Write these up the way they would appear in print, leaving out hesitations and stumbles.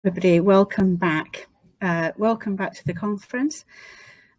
Everybody, welcome back. Welcome back to the conference.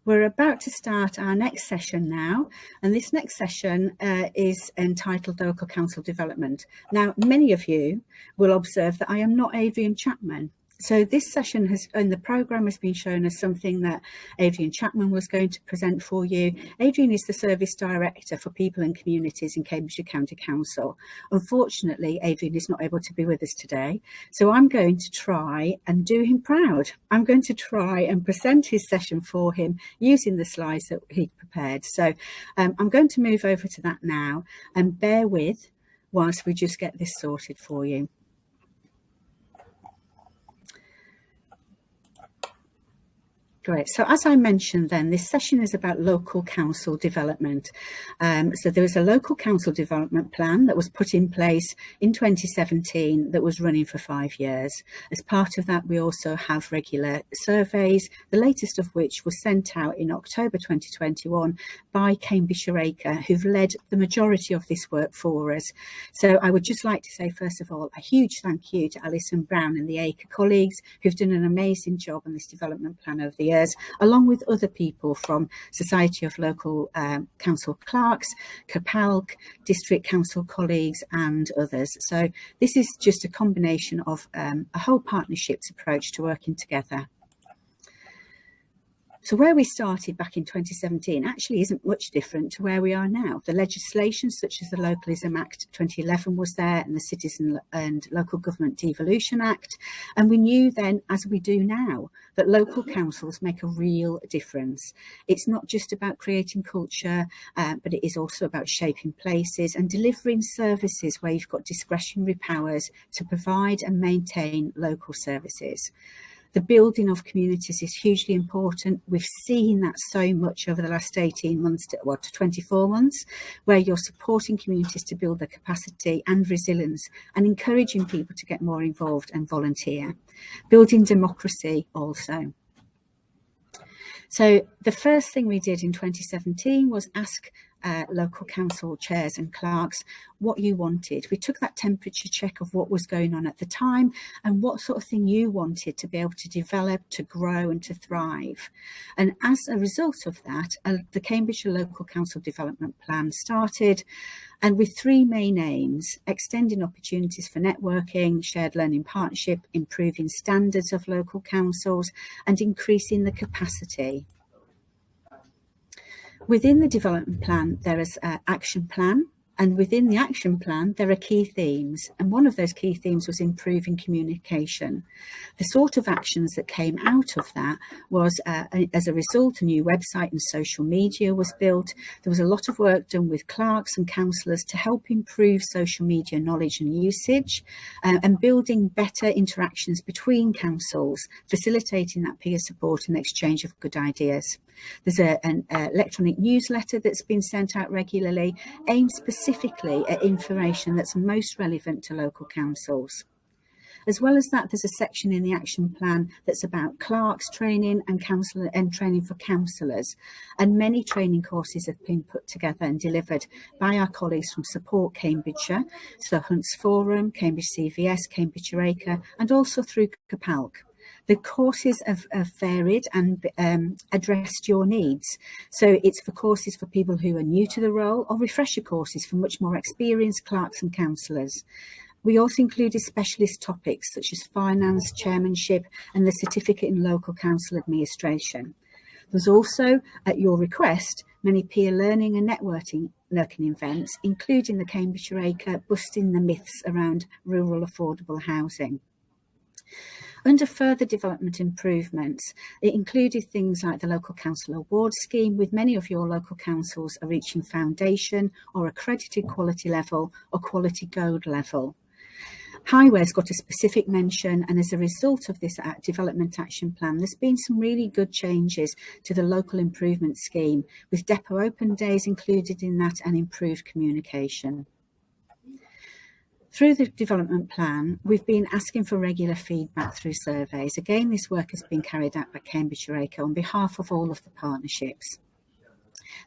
We're about to start our next session now, and this next session is entitled Local Council Development. Now, many of you will observe that I am not Adrian Chapman. So this session and the programme has been shown as something that Adrian Chapman was going to present for you. Adrian is the Service Director for People and Communities in Cambridgeshire County Council. Unfortunately, Adrian is not able to be with us today, so I'm going to try and do him proud. I'm going to try and present his session for him using the slides that he prepared. So I'm going to move over to that now, and bear with whilst we just get this sorted for you. Great. So as I mentioned then, this session is about local council development. So there was a local council development plan that was put in place in 2017 that was running for 5 years. As part of that, we also have regular surveys, the latest of which was sent out in October 2021 by Cambridgeshire, who've led the majority of this work for us. So I would just like to say, first of all, a huge thank you to Alison Brown and the ACRE colleagues who've done an amazing job on this development plan over the years, along with other people from Society of Local Council Clerks, CAPALC, District Council colleagues and others. So this is just a combination of a whole partnerships approach to working together. So where we started back in 2017 actually isn't much different to where we are now. The legislation such as the Localism Act 2011 was there, and the Citizen and Local Government Devolution Act. And we knew then, as we do now, that local councils make a real difference. It's not just about creating culture, but it is also about shaping places and delivering services where you've got discretionary powers to provide and maintain local services. The building of communities is hugely important. We've seen that so much over the last 18 months to 24 months, where you're supporting communities to build their capacity and resilience and encouraging people to get more involved and volunteer. Building democracy also. So the first thing we did in 2017 was ask local council chairs and clerks what you wanted. We took that temperature check of what was going on at the time and what sort of thing you wanted to be able to develop, to grow and to thrive. And as a result of that, the Cambridgeshire Local Council Development Plan started, and with 3 main aims: extending opportunities for networking, shared learning partnership, improving standards of local councils and increasing the capacity. Within the development plan, there is an action plan, and within the action plan, there are key themes. And one of those key themes was improving communication. The sort of actions that came out of that was, as a result, a new website and social media was built. There was a lot of work done with clerks and councillors to help improve social media knowledge and usage, and building better interactions between councils, facilitating that peer support and exchange of good ideas. There's an electronic newsletter that's been sent out regularly, aimed specifically at information that's most relevant to local councils. As well as that, there's a section in the action plan that's about clerks training and training for councillors. And many training courses have been put together and delivered by our colleagues from Support Cambridgeshire, so Hunts Forum, Cambridge CVS, Cambridgeshire, and also through CAPALC. The courses have varied and addressed your needs. So it's for courses for people who are new to the role, or refresher courses for much more experienced clerks and councillors. We also included specialist topics such as finance, chairmanship, and the certificate in local council administration. There's also, at your request, many peer learning and networking events, including the Cambridgeshire Busting the Myths around rural affordable housing. Under further development improvements, it included things like the Local Council Award Scheme, with many of your local councils are reaching foundation or accredited quality level or quality gold level. Highways got a specific mention, and as a result of this development action plan, there's been some really good changes to the local improvement scheme, with depot open days included in that and improved communication. Through the development plan, we've been asking for regular feedback through surveys. Again, this work has been carried out by Cambridgeshire on behalf of all of the partnerships.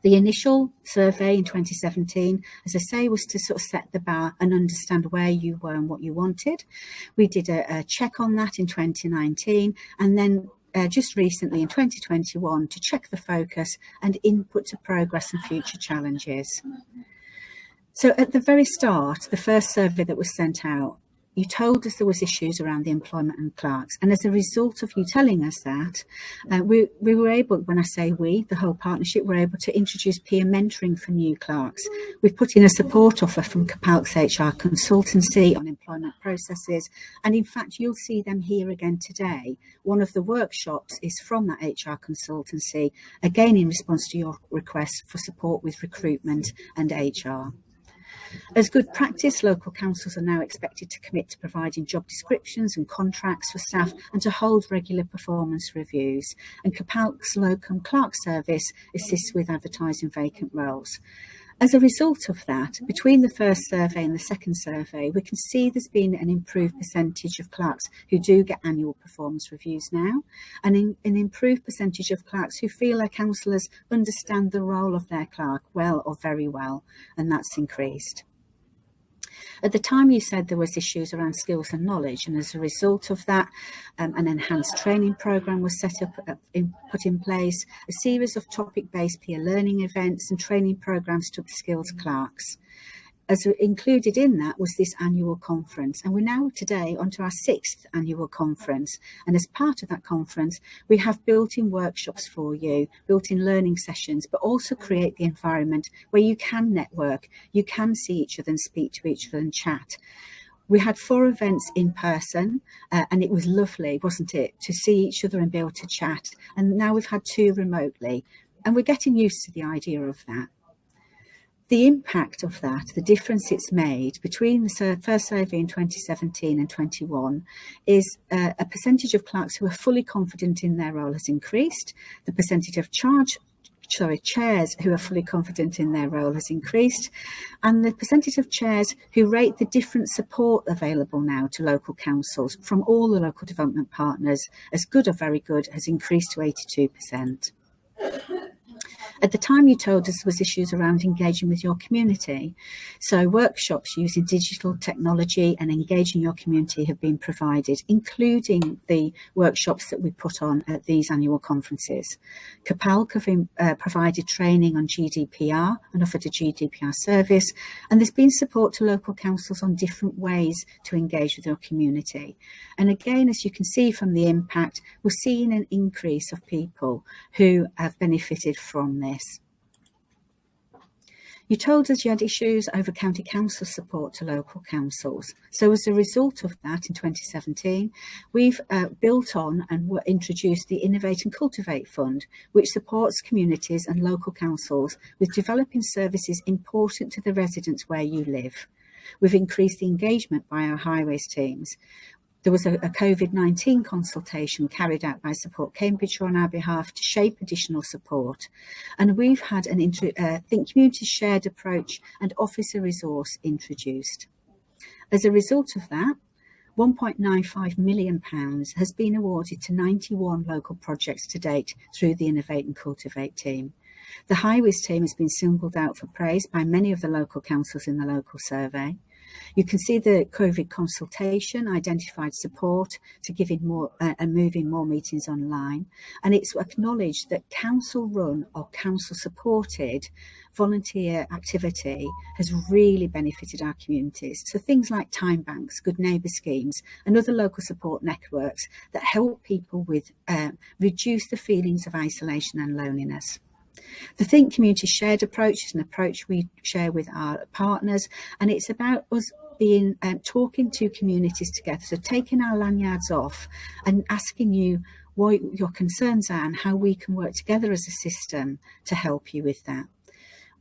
The initial survey in 2017, as I say, was to sort of set the bar and understand where you were and what you wanted. We did a check on that in 2019, and then just recently in 2021 to check the focus and input to progress and future challenges. So at the very start, the first survey that was sent out, you told us there was issues around the employment and clerks. And as a result of you telling us that, we were able, when I say we, the whole partnership, were able to introduce peer mentoring for new clerks. We've put in a support offer from Capalk's HR consultancy on employment processes. And in fact, you'll see them here again today. One of the workshops is from that HR consultancy, again in response to your request for support with recruitment and HR. As good practice, local councils are now expected to commit to providing job descriptions and contracts for staff and to hold regular performance reviews. And Capalk's Locum Clerk Service assists with advertising vacant roles. As a result of that, between the first survey and the second survey, we can see there's been an improved percentage of clerks who do get annual performance reviews now, and an improved percentage of clerks who feel their counsellors understand the role of their clerk well or very well, and that's increased. At the time, you said there was issues around skills and knowledge, and as a result of that, an enhanced training programme was put in place, a series of topic-based peer learning events and training programmes to upskilled clerks. As included in that was this annual conference, and we're now today onto our 6th annual conference. And as part of that conference, we have built-in workshops for you, built-in learning sessions, but also create the environment where you can network, you can see each other and speak to each other and chat. We had 4 events in person, and it was lovely, wasn't it, to see each other and be able to chat. And now we've had 2 remotely, and we're getting used to the idea of that. The impact of that, the difference it's made between the first survey in 2017 and 21 is a percentage of clerks who are fully confident in their role has increased. The percentage of chairs who are fully confident in their role has increased. And the percentage of chairs who rate the different support available now to local councils from all the local development partners as good or very good has increased to 82%. At the time, you told us there was issues around engaging with your community. So workshops using digital technology and engaging your community have been provided, including the workshops that we put on at these annual conferences. Capalk have provided training on GDPR and offered a GDPR service, and there's been support to local councils on different ways to engage with your community. And again, as you can see from the impact, we're seeing an increase of people who have benefited from this. You told us you had issues over county council support to local councils. So as a result of that, in 2017, we've built on and introduced the Innovate and Cultivate Fund, which supports communities and local councils with developing services important to the residents where you live. We've increased the engagement by our highways teams. There was a COVID-19 consultation carried out by Support Cambridgeshire on our behalf to shape additional support. And we've had Think Communities shared approach and officer resource introduced. As a result of that, £1.95 million has been awarded to 91 local projects to date through the Innovate and Cultivate team. The highways team has been singled out for praise by many of the local councils in the local survey. You can see the COVID consultation identified support to giving more and moving more meetings online. And it's acknowledged that council-run or council-supported volunteer activity has really benefited our communities. So things like time banks, good neighbour schemes, and other local support networks that help people with reduce the feelings of isolation and loneliness. The Think Community shared approach is an approach we share with our partners, and it's about us being talking to communities together, so taking our lanyards off and asking you what your concerns are and how we can work together as a system to help you with that.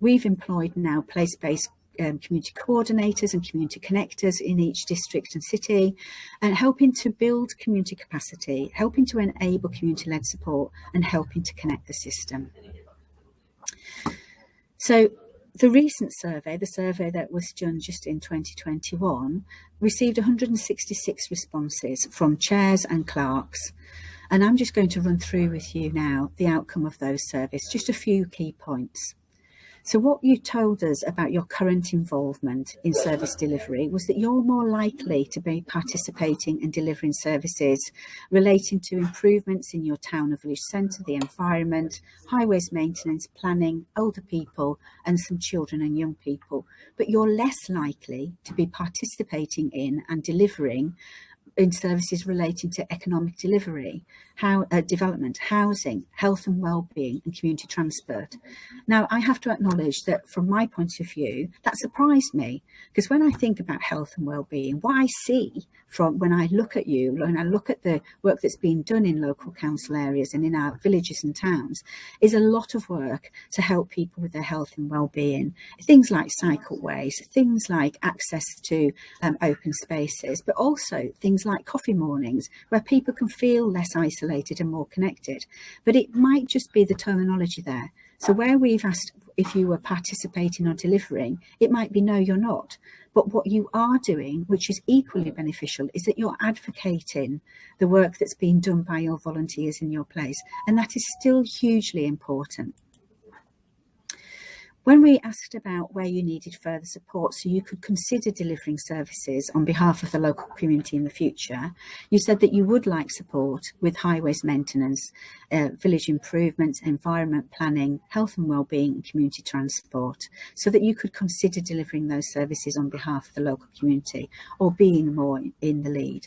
We've employed now place-based community coordinators and community connectors in each district and city, and helping to build community capacity, helping to enable community-led support, and helping to connect the system. So the recent survey, the survey that was done just in 2021, received 166 responses from chairs and clerks. And I'm just going to run through with you now the outcome of those surveys, just a few key points. So what you told us about your current involvement in service delivery was that you're more likely to be participating and delivering services relating to improvements in your town or village centre, the environment, highways maintenance, planning, older people and some children and young people. But you're less likely to be participating in and delivering in services relating to economic delivery, development, housing, health and well-being and community transport. Now, I have to acknowledge that from my point of view, that surprised me, because when I think about health and well-being, what I see from when I look at you, when I look at the work that's being done in local council areas and in our villages and towns, is a lot of work to help people with their health and well-being. Things like cycleways, things like access to open spaces, but also things like coffee mornings where people can feel less isolated and more connected. But it might just be the terminology there. So where we've asked if you were participating or delivering, it might be no, you're not. But what you are doing, which is equally beneficial, is that you're advocating the work that's being done by your volunteers in your place. And that is still hugely important. When we asked about where you needed further support so you could consider delivering services on behalf of the local community in the future, you said that you would like support with highways maintenance, village improvements, environment planning, health and wellbeing and community transport, so that you could consider delivering those services on behalf of the local community or being more in the lead.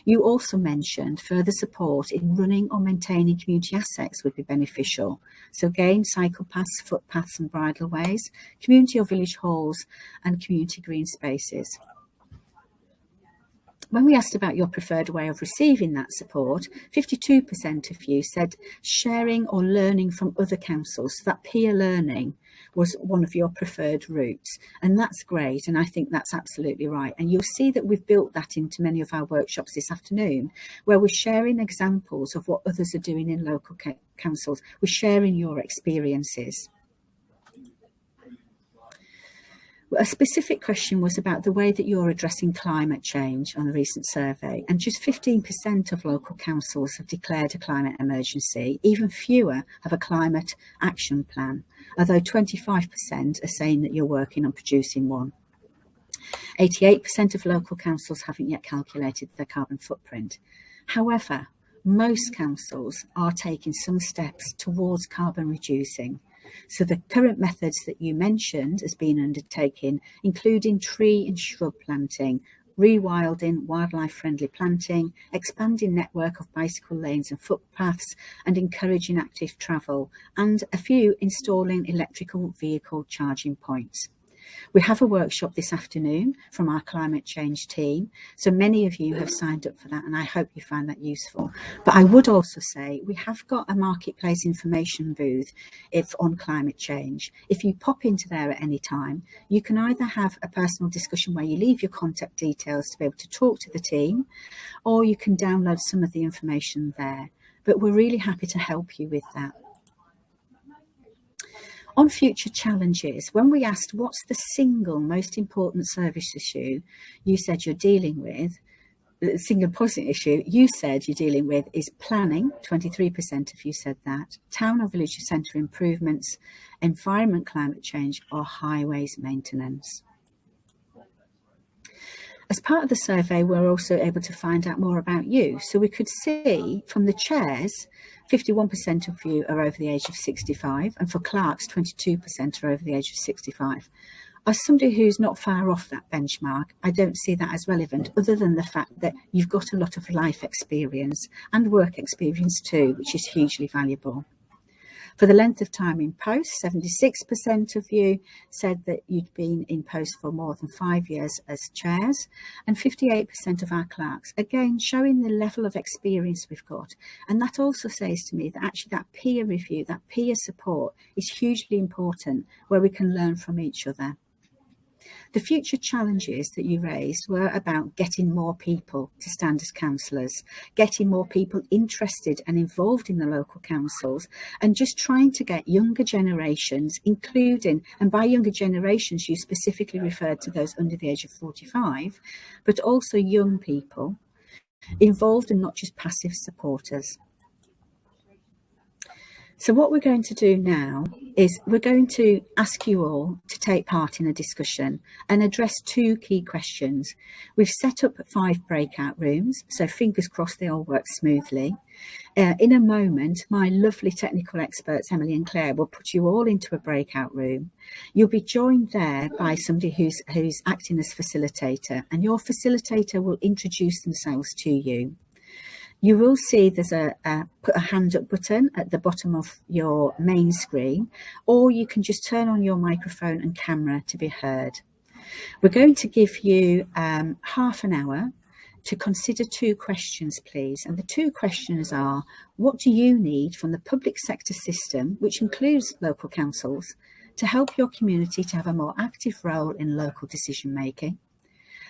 You also mentioned further support in running or maintaining community assets would be beneficial. So again, cycle paths, footpaths and bridleways, community or village halls and community green spaces. When we asked about your preferred way of receiving that support, 52% of you said sharing or learning from other councils. So that peer learning was one of your preferred routes. And that's great. And I think that's absolutely right. And you'll see that we've built that into many of our workshops this afternoon, where we're sharing examples of what others are doing in local councils. We're sharing your experiences. A specific question was about the way that you're addressing climate change on the recent survey, and just 15% of local councils have declared a climate emergency. Even fewer have a climate action plan, although 25% are saying that you're working on producing one. 88% of local councils haven't yet calculated their carbon footprint. However, most councils are taking some steps towards carbon reducing. So the current methods that you mentioned as being undertaken, including tree and shrub planting, rewilding, wildlife-friendly planting, expanding network of bicycle lanes and footpaths, and encouraging active travel, and a few installing electrical vehicle charging points. We have a workshop this afternoon from our climate change team. So many of you have signed up for that, and I hope you find that useful. But I would also say we have got a marketplace information booth on climate change. If you pop into there at any time, you can either have a personal discussion where you leave your contact details to be able to talk to the team, or you can download some of the information there. But we're really happy to help you with that. On future challenges, when we asked what's the single most important service issue you said you're dealing with, the single important issue you said you're dealing with is planning, 23% of you said that, town or village centre improvements, environment, climate change, or highways maintenance. As part of the survey, we're also able to find out more about you. So we could see from the chairs, 51% of you are over the age of 65, and for clerks, 22% are over the age of 65. As somebody who's not far off that benchmark, I don't see that as relevant, other than the fact that you've got a lot of life experience and work experience too, which is hugely valuable. For the length of time in post, 76% of you said that you'd been in post for more than 5 years as chairs, and 58% of our clerks, again, showing the level of experience we've got. And that also says to me that actually that peer review, that peer support is hugely important, where we can learn from each other. The future challenges that you raised were about getting more people to stand as councillors, getting more people interested and involved in the local councils, and just trying to get younger generations, including, and by younger generations you specifically referred to those under the age of 45, but also young people, involved and not just passive supporters. So what we're going to do now is we're going to ask you all to take part in a discussion and address 2 key questions. We've set up 5 breakout rooms, so fingers crossed they all work smoothly. In a moment, my lovely technical experts, Emily and Claire, will put you all into a breakout room. You'll be joined there by somebody who's acting as facilitator, and your facilitator will introduce themselves to you. You will see there's a put a hand up button at the bottom of your main screen, or you can just turn on your microphone and camera to be heard. We're going to give you half an hour to consider 2 questions, please. And the 2 questions are, what do you need from the public sector system, which includes local councils, to help your community to have a more active role in local decision making?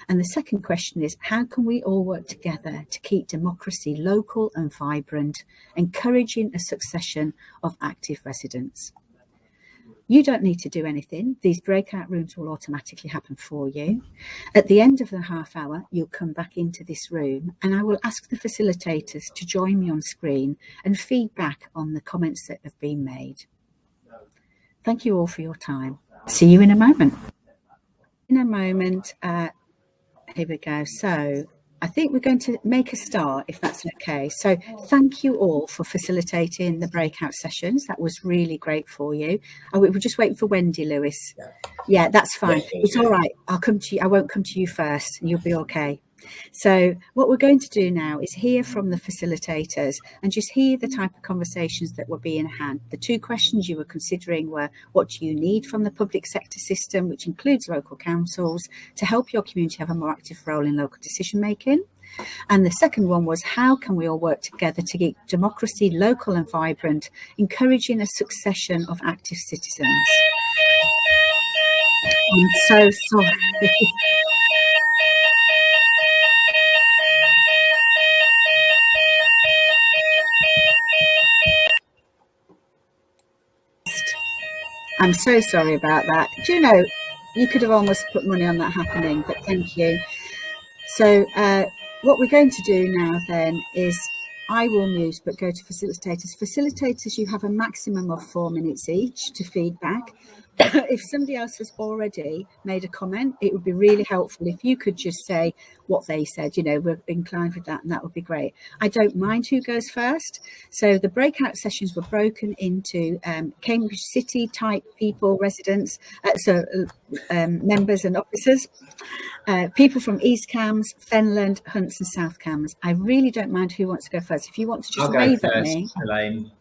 And the second question is, how can we all work together to keep democracy local and vibrant, encouraging a succession of active residents? You don't need to do anything. These breakout rooms will automatically happen for you. At the end of the half hour, you'll come back into this room and I will ask the facilitators to join me on screen and feedback on the comments that have been made. Thank you all for your time. See you in a moment. In a moment, here we go. So I think we're going to make a start, if that's okay. So thank you all for facilitating the breakout sessions. That was really great for you. We're just waiting for Wendy, Lewis. Yeah, that's fine. It's all right. I'll come to you. I won't come to you first. You'll be okay. So what we're going to do now is hear from the facilitators and just hear the type of conversations that were being had. The 2 questions you were considering were, what do you need from the public sector system, which includes local councils, to help your community have a more active role in local decision making? And the second one was, how can we all work together to keep democracy local and vibrant, encouraging a succession of active citizens? I'm so sorry. I'm so sorry about that. Do you know, you could have almost put money on that happening, but thank you. So what we're going to do now then is I will mute, but go to facilitators. Facilitators, you have a maximum of 4 minutes each to feedback. If somebody else has already made a comment, it would be really helpful if you could just say what they said. You know, we're inclined with that, and that would be great. I don't mind who goes first. So the breakout sessions were broken into Cambridge City type people, residents, members and officers, people from East Cambs, Fenland, Hunts and South Cambs. I really don't mind who wants to go first. If you want to just wave at me. Elaine.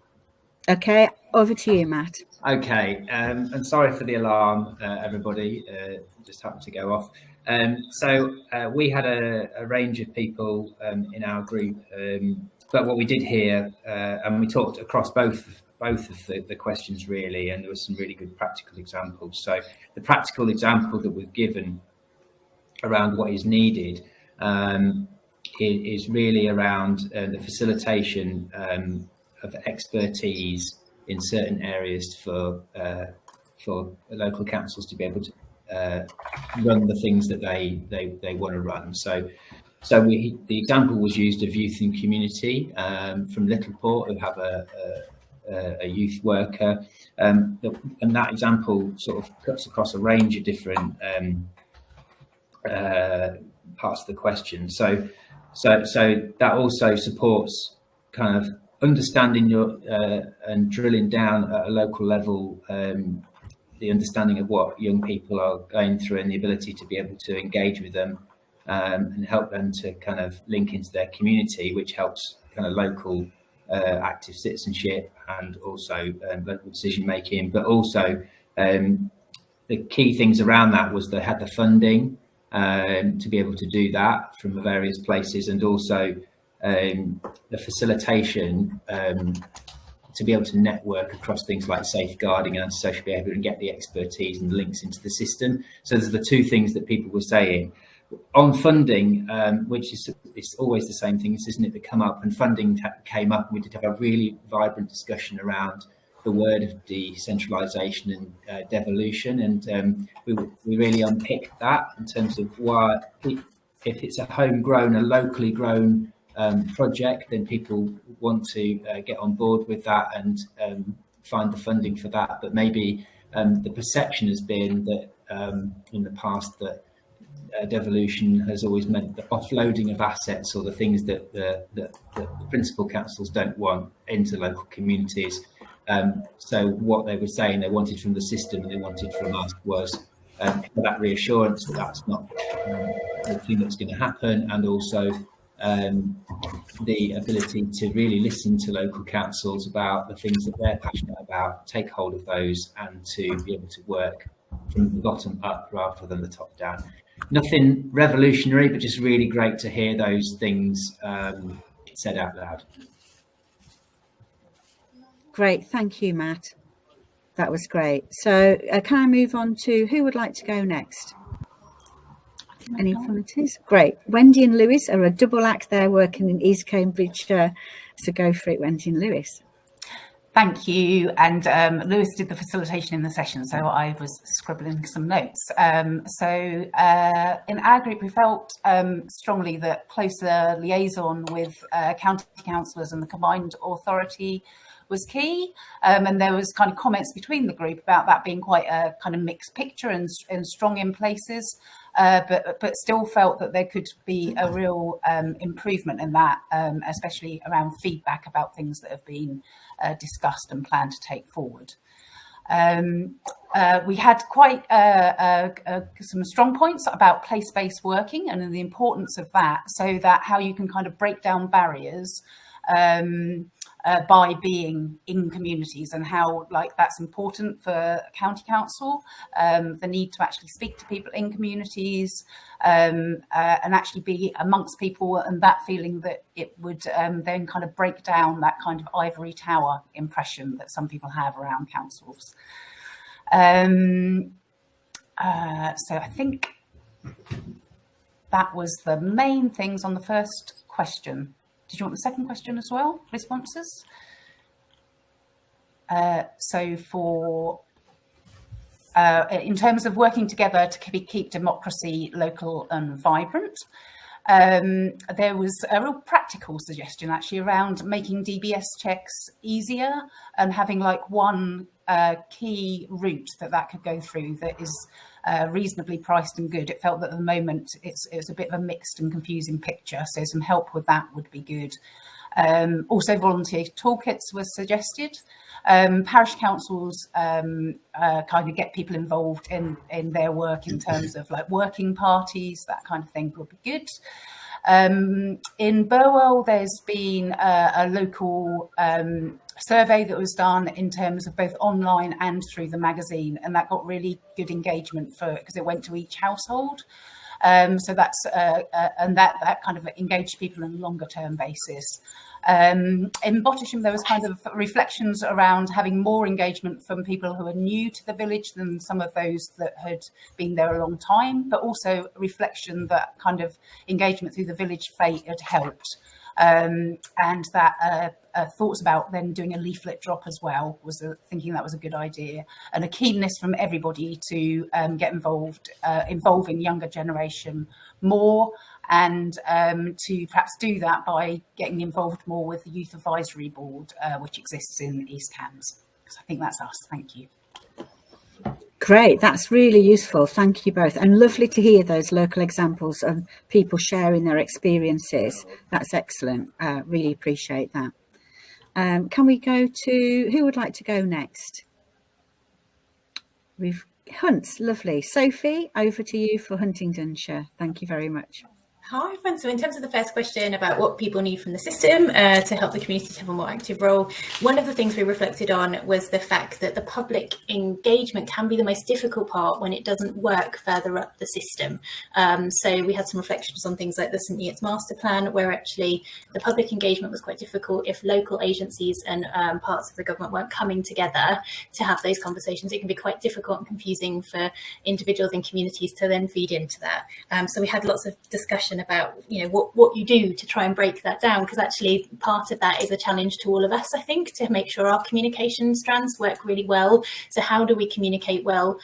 Okay, over to you, Matt. Okay, and sorry for the alarm, everybody, just happened to go off. So we had a range of people in our group, but what we did hear, and we talked across both of the questions really, and there were some really good practical examples. So the practical example that we've given around what is needed is really around the facilitation of expertise in certain areas for local councils to be able to run the things that they want to run. So the example was used of youth and community from Littleport, who have a youth worker, and that example sort of cuts across a range of different parts of the question. So that also supports kind of understanding your and drilling down at a local level the understanding of what young people are going through and the ability to be able to engage with them and help them to kind of link into their community, which helps kind of local active citizenship and also local decision making. But also the key things around that was they had the funding to be able to do that from the various places, and also the facilitation to be able to network across things like safeguarding and antisocial behaviour and get the expertise and links into the system. So those are the 2 things that people were saying. On funding, which is it's always the same thing, isn't it, that come up, and funding came up, and we did have a really vibrant discussion around the word of decentralisation and devolution, and we really unpicked that in terms of why, if it's a homegrown, a locally grown project, then people want to get on board with that and find the funding for that. But maybe the perception has been that in the past that devolution has always meant the offloading of assets or the things that the principal councils don't want into local communities. So what they were saying they wanted from the system and they wanted from us was that reassurance that that's not the thing that's going to happen, and also the ability to really listen to local councils about the things that they're passionate about, take hold of those, and to be able to work from the bottom up rather than the top down. Nothing revolutionary, but just really great to hear those things said out loud. Great, thank you, Matt. That was great. So can I move on to who would like to go next? Any volunteers? Great. Wendy and Lewis are a double act there working in East Cambridgeshire. So go for it, Wendy and Lewis. Thank you. And Lewis did the facilitation in the session, so I was scribbling some notes. So in our group, we felt strongly that closer liaison with county councillors and the combined authority was key, and there was kind of comments between the group about that being quite a kind of mixed picture and strong in places, but still felt that there could be a real improvement in that, especially around feedback about things that have been discussed and planned to take forward. We had quite some strong points about place-based working and the importance of that, so that how you can kind of break down barriers by being in communities, and how that's important for county council, the need to actually speak to people in communities and actually be amongst people, and that feeling that it would then kind of break down that kind of ivory tower impression that some people have around councils. So I think that was the main things on the first question. Did you want the second question as well? Responses? So for in terms of working together to keep democracy local and vibrant, there was a real practical suggestion actually around making DBS checks easier and having one key route that could go through that is reasonably priced and good. It felt that at the moment it's a bit of a mixed and confusing picture, so some help with that would be good. Also volunteer toolkits was suggested. Parish councils kind of get people involved in their work in terms of working parties, that kind of thing would be good. In Burwell, there's been a local survey that was done in terms of both online and through the magazine, and that got really good engagement because it went to each household. So that's and that kind of engaged people on a longer term basis. In Bottisham, there was kind of reflections around having more engagement from people who are new to the village than some of those that had been there a long time, but also reflection that kind of engagement through the village fete had helped. And that thoughts about then doing a leaflet drop as well, was thinking that was a good idea, and a keenness from everybody to get involved, involving younger generation more, and to perhaps do that by getting involved more with the Youth Advisory Board, which exists in East Cambs. So I think that's us. Thank you. Great, that's really useful. Thank you both. And lovely to hear those local examples of people sharing their experiences. That's excellent. Really appreciate that. Can we go to, who would like to go next? We've Hunts, lovely. Sophie, over to you for Huntingdonshire. Thank you very much. Hi, everyone. So in terms of the first question about what people need from the system to help the community to have a more active role, one of the things we reflected on was the fact that the public engagement can be the most difficult part when it doesn't work further up the system. So we had some reflections on things like the St Neots Master Plan, where actually the public engagement was quite difficult if local agencies and parts of the government weren't coming together to have those conversations. It can be quite difficult and confusing for individuals and communities to then feed into that. So we had lots of discussion about, you know, what you do to try and break that down, because actually part of that is a challenge to all of us, I think, to make sure our communication strands work really well. So how do we communicate well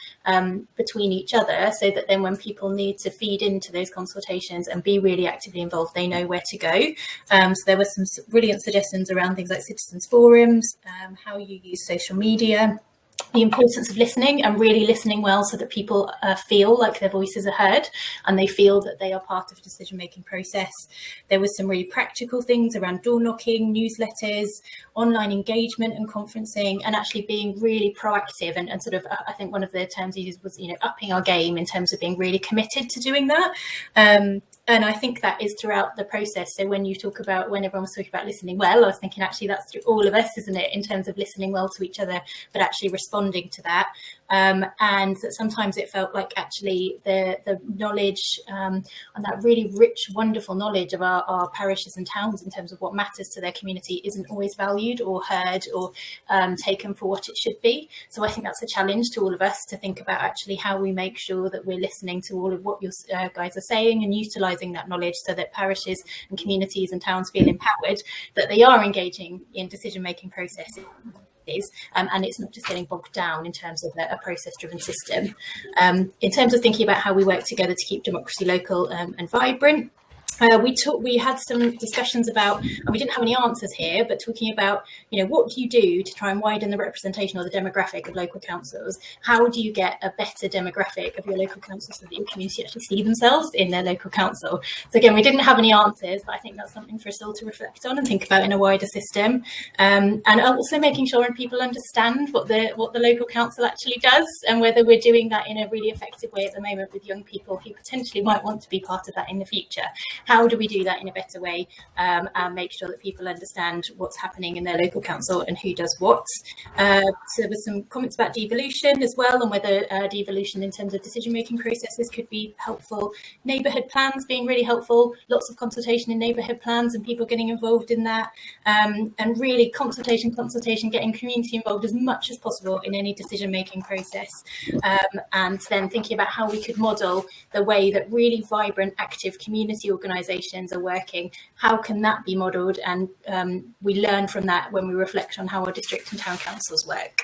between each other, so that then when people need to feed into those consultations and be really actively involved, they know where to go. So there were some brilliant suggestions around things like citizens forums, how you use social media, the importance of listening and really listening well, so that people feel like their voices are heard and they feel that they are part of a decision-making process. There was some really practical things around door knocking, newsletters, online engagement and conferencing, and actually being really proactive and sort of, I think one of the terms used was, you know, upping our game in terms of being really committed to doing that. And I think that is throughout the process. So when everyone was talking about listening well, I was thinking actually that's through all of us, isn't it, in terms of listening well to each other, but actually responding to that. And that sometimes it felt like actually the knowledge and that really rich, wonderful knowledge of our parishes and towns in terms of what matters to their community isn't always valued or heard or taken for what it should be. So I think that's a challenge to all of us to think about actually how we make sure that we're listening to all of what your guys are saying and utilising that knowledge, so that parishes and communities and towns feel empowered, that they are engaging in decision-making processes. And it's not just getting bogged down in terms of a process-driven system. In terms of thinking about how we work together to keep democracy local and vibrant, we had some discussions about, and we didn't have any answers here, but talking about, you know, what do you do to try and widen the representation or the demographic of local councils? How do you get a better demographic of your local council so that your community actually see themselves in their local council? So again, we didn't have any answers, but I think that's something for us all to reflect on and think about in a wider system. And also making sure people understand what the local council actually does, and whether we're doing that in a really effective way at the moment with young people who potentially might want to be part of that in the future. How do we do that in a better way and make sure that people understand what's happening in their local council and who does what? So there was some comments about devolution as well, and whether devolution in terms of decision-making processes could be helpful. Neighbourhood plans being really helpful, lots of consultation in neighbourhood plans and people getting involved in that, and really consultation, getting community involved as much as possible in any decision-making process, and then thinking about how we could model the way that really vibrant, active community organisations are working. How can that be modelled? And we learn from that when we reflect on how our district and town councils work.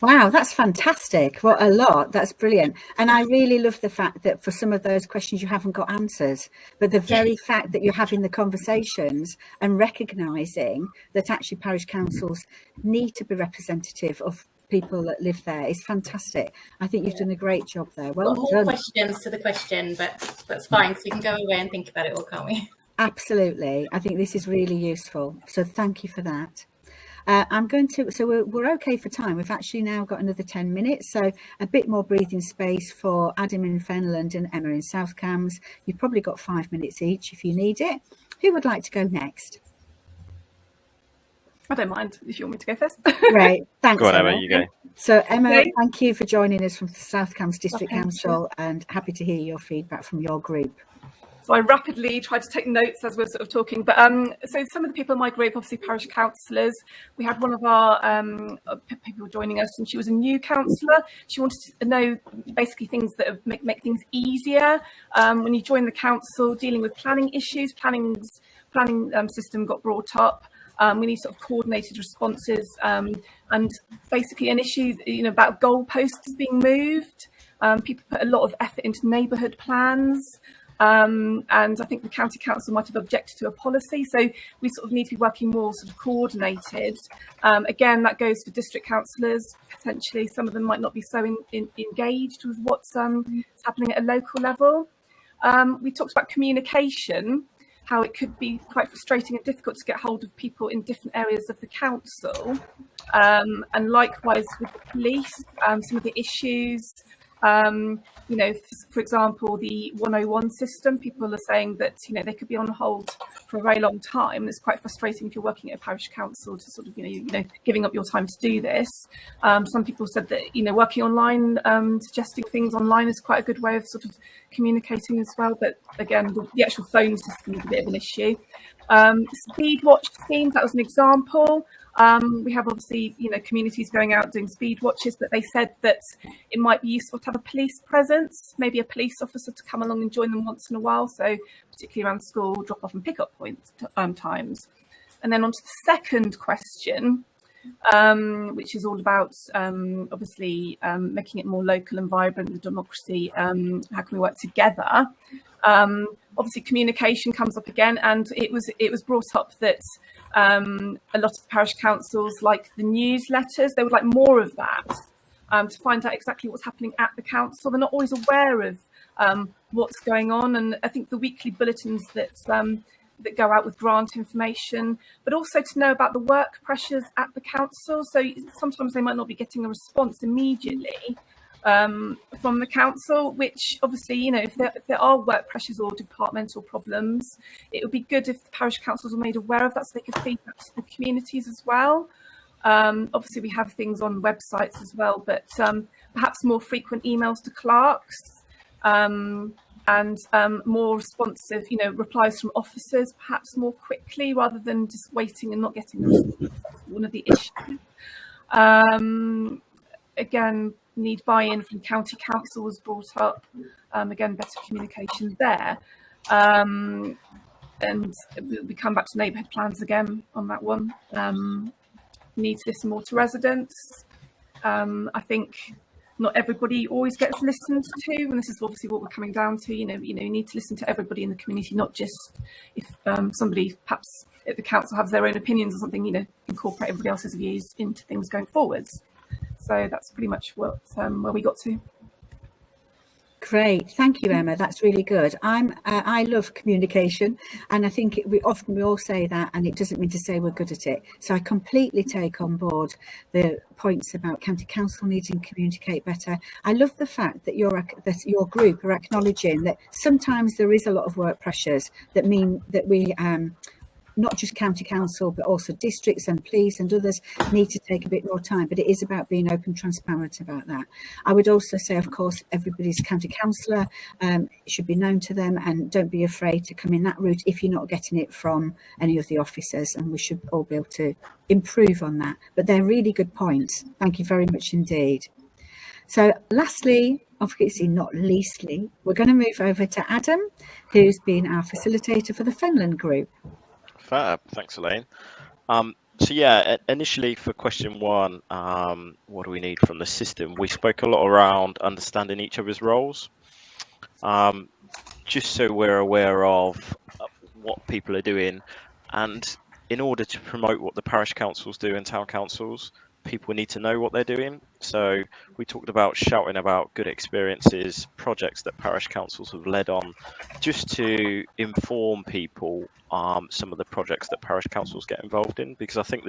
Wow, that's fantastic. What a lot. That's brilliant. And I really love the fact that for some of those questions you haven't got answers, but the very fact that you're having the conversations and recognising that actually parish councils need to be representative of people that live there is fantastic. I think you've done a great job there. Well done. More questions to the question, but that's fine, because we can go away and think about it all, can't we? Absolutely. I think this is really useful. So thank you for that. We're okay for time. We've actually now got another 10 minutes, so a bit more breathing space for Adam in Fenland and Emma in South Cambs. You've probably got 5 minutes each if you need it. Who would like to go next? I don't mind if you want me to go first. Great, thanks. Go on, Emma, you go. So Emma, thank you for joining us from the South Cambs District Council, and happy to hear your feedback from your group. So I rapidly tried to take notes as we're sort of talking, but so some of the people in my group, obviously parish councillors, we had one of our people joining us, and she was a new councillor. She wanted to know basically things that make things easier when you join the council, dealing with planning issues. Planning system got brought up. We need sort of coordinated responses, and basically an issue, about goalposts being moved. People put a lot of effort into neighbourhood plans, and I think the county council might have objected to a policy. So we sort of need to be working more sort of coordinated. Again, that goes for district councillors. Potentially, some of them might not be so engaged with what's happening at a local level. We talked about communication, how it could be quite frustrating and difficult to get hold of people in different areas of the council. And likewise with the police, some of the issues, for example, the 101 system, people are saying that, they could be on hold for a very long time. It's quite frustrating if you're working at a parish council to sort of, giving up your time to do this. Some people said that, working online, suggesting things online is quite a good way of sort of communicating as well. But again, the actual phone system is a bit of an issue. Speed watch schemes, that was an example. We have obviously, communities going out doing speed watches, but they said that it might be useful to have a police presence, maybe a police officer to come along and join them once in a while. So particularly around school drop off and pick up points times. And then on to the second question, which is all about obviously making it more local and vibrant, the democracy. How can we work together? Obviously, communication comes up again, and it was brought up that a lot of the parish councils like the newsletters. They would like more of that to find out exactly what's happening at the council. They're not always aware of what's going on, and I think the weekly bulletins that go out with grant information, but also to know about the work pressures at the council. So sometimes they might not be getting a response immediately from the council, which obviously, if there are work pressures or departmental problems, it would be good if the parish councils were made aware of that so they could feed that to the communities as well. Obviously, we have things on websites as well, but perhaps more frequent emails to clerks, and more responsive, replies from officers, perhaps more quickly rather than just waiting and not getting the response. That's one of the issues. Again, need buy-in from county council was brought up. Again, better communication there. And we come back to neighbourhood plans again on that one. Need to listen more to residents. I think not everybody always gets listened to, and this is obviously what we're coming down to. You need to listen to everybody in the community, not just if somebody perhaps at the council has their own opinions or something. Incorporate everybody else's views into things going forwards. So that's pretty much what where we got to. Great, thank you, Emma. That's really good. I love communication, and I think we all say that, and it doesn't mean to say we're good at it. So I completely take on board the points about county council needing to communicate better. I love the fact that your group are acknowledging that sometimes there is a lot of work pressures that mean that we not just county council, but also districts and police and others need to take a bit more time. But it is about being open, transparent about that. I would also say, of course, everybody's county councillor should be known to them, and don't be afraid to come in that route if you're not getting it from any of the officers. And we should all be able to improve on that. But they're really good points. Thank you very much indeed. So lastly, obviously not leastly, we're going to move over to Adam, who's been our facilitator for the Fenland group. Fab, thanks, Elaine. So yeah, initially for question one, what do we need from the system? We spoke a lot around understanding each other's roles, just so we're aware of what people are doing. And in order to promote what the parish councils do and town councils, people need to know what they're doing. So we talked about shouting about good experiences, projects that parish councils have led on, just to inform people some of the projects that parish councils get involved in, because I think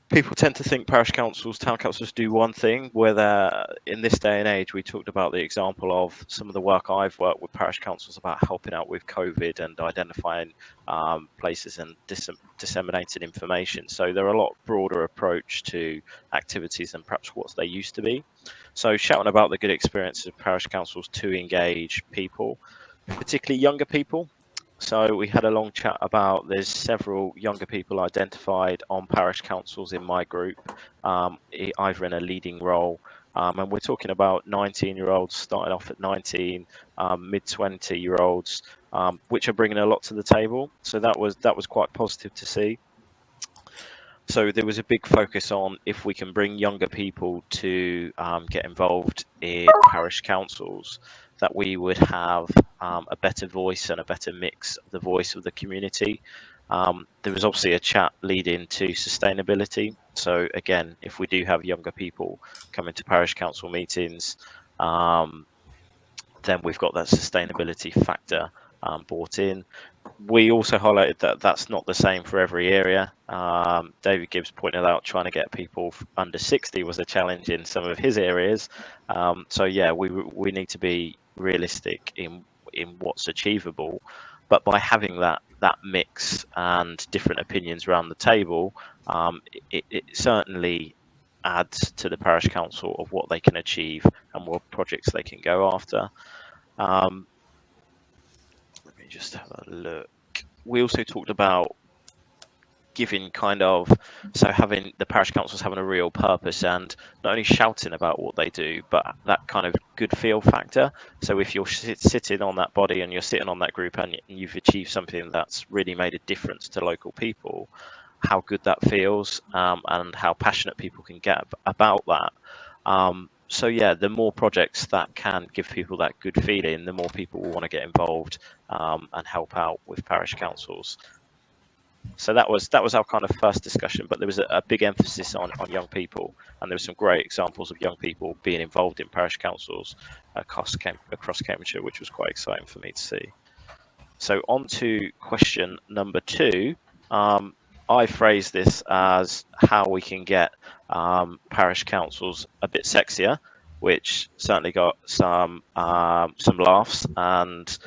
people tend to think parish councils, town councils do one thing, where in this day and age, we talked about the example of some of the work I've worked with parish councils about helping out with COVID and identifying places and disseminating information. So they're a lot broader approach to activities than perhaps what they used to be. So shouting about the good experiences of parish councils to engage people, particularly younger people. So we had a long chat about there's several younger people identified on parish councils in my group, either in a leading role, and we're talking about 19-year-olds starting off at 19, mid-20-year-olds, which are bringing a lot to the table. So that was quite positive to see. So there was a big focus on if we can bring younger people to get involved in parish councils, that we would have a better voice and a better mix of the voice of the community. There was obviously a chat leading to sustainability. So again, if we do have younger people coming to parish council meetings, then we've got that sustainability factor brought in. We also highlighted that that's not the same for every area. David Gibbs pointed out trying to get people under 60 was a challenge in some of his areas. So yeah, we need to be realistic in what's achievable, but by having that mix and different opinions around the table, it certainly adds to the parish council of what they can achieve and what projects they can go after. Let me just have a look. We also talked about giving having the parish councils having a real purpose and not only shouting about what they do, but that kind of good feel factor. So if you're sitting on that body and you're sitting on that group and you've achieved something that's really made a difference to local people, how good that feels, and how passionate people can get about that. So yeah, the more projects that can give people that good feeling, the more people will want to get involved and help out with parish councils. So that was our kind of first discussion, but there was a big emphasis on young people, and there were some great examples of young people being involved in parish councils across Cambridgeshire, which was quite exciting for me to see. So on to question number 2. I phrase this as how we can get parish councils a bit sexier, which certainly got some laughs, and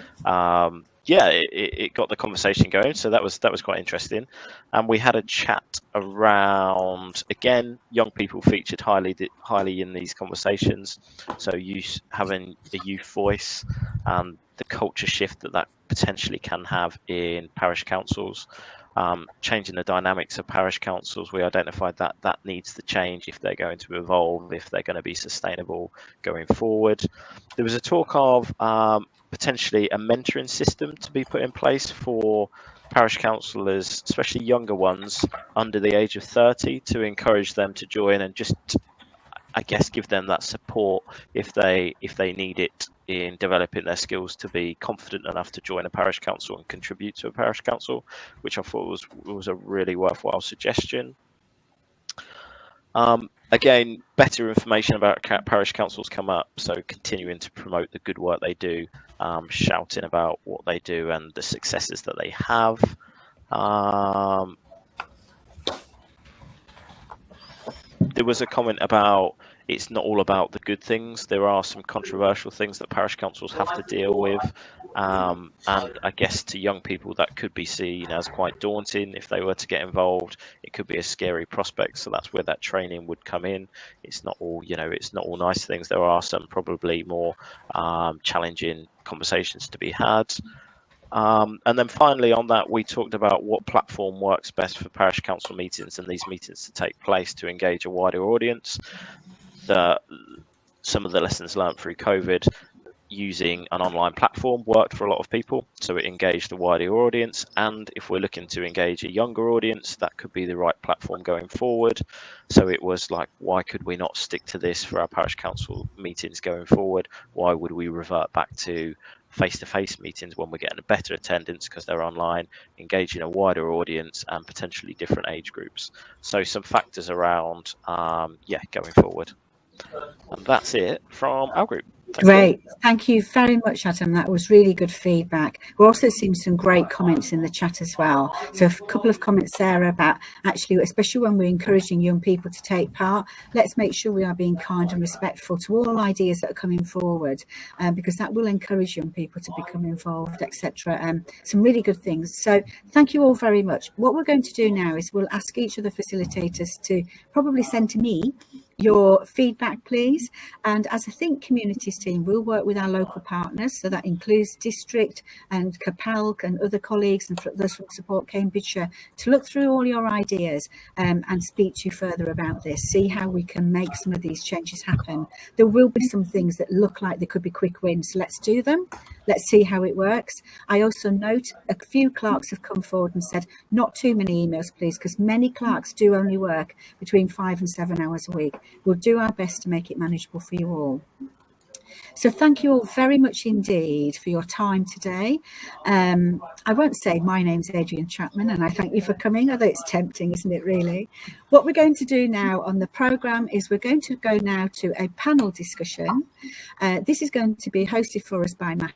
it got the conversation going. So that was quite interesting. And we had a chat around, again, young people featured highly in these conversations. So having a youth voice and the culture shift that potentially can have in parish councils. Changing the dynamics of parish councils, we identified that needs to change if they're going to evolve, if they're going to be sustainable going forward. There was a talk of potentially a mentoring system to be put in place for parish councillors, especially younger ones under the age of 30, to encourage them to join and just, I guess, give them that support if they need it in developing their skills to be confident enough to join a parish council and contribute to a parish council, which I thought was a really worthwhile suggestion. Again, better information about parish councils come up, so continuing to promote the good work they do, shouting about what they do and the successes that they have. There was a comment about it's not all about the good things. There are some controversial things that parish councils have to deal with. And I guess to young people that could be seen as quite daunting if they were to get involved. It could be a scary prospect. So that's where that training would come in. It's not all, it's not all nice things. There are some probably more challenging conversations to be had. And then finally on that, we talked about what platform works best for parish council meetings and these meetings to take place to engage a wider audience. Some of the lessons learned through COVID, using an online platform worked for a lot of people, so it engaged the wider audience. And if we're looking to engage a younger audience, that could be the right platform going forward. So it was like, why could we not stick to this for our parish council meetings going forward? Why would we revert back to face-to-face meetings when we're getting a better attendance because they're online, engaging a wider audience and potentially different age groups? So some factors around going forward. And that's it from our group. Great. Thank you very much, Adam. That was really good feedback. We're also seeing some great comments in the chat as well. So a couple of comments there about actually, especially when we're encouraging young people to take part, let's make sure we are being kind and respectful to all ideas that are coming forward, because that will encourage young people to become involved, etc. Some really good things. So thank you all very much. What we're going to do now is we'll ask each of the facilitators to probably send to me your feedback, please. And as a Think Communities team, we'll work with our local partners, so that includes District and Capel and other colleagues and those from Support Cambridgeshire, to look through all your ideas and speak to you further about this, see how we can make some of these changes happen. There will be some things that look like they could be quick wins, so let's do them. Let's see how it works. I also note a few clerks have come forward and said, not too many emails, please, because many clerks do only work between 5 and 7 hours a week. We'll do our best to make it manageable for you all. So thank you all very much indeed for your time today. I won't say my name's Adrian Chapman, and I thank you for coming, although it's tempting, isn't it, really? What we're going to do now on the programme is we're going to go now to a panel discussion. This is going to be hosted for us by Matt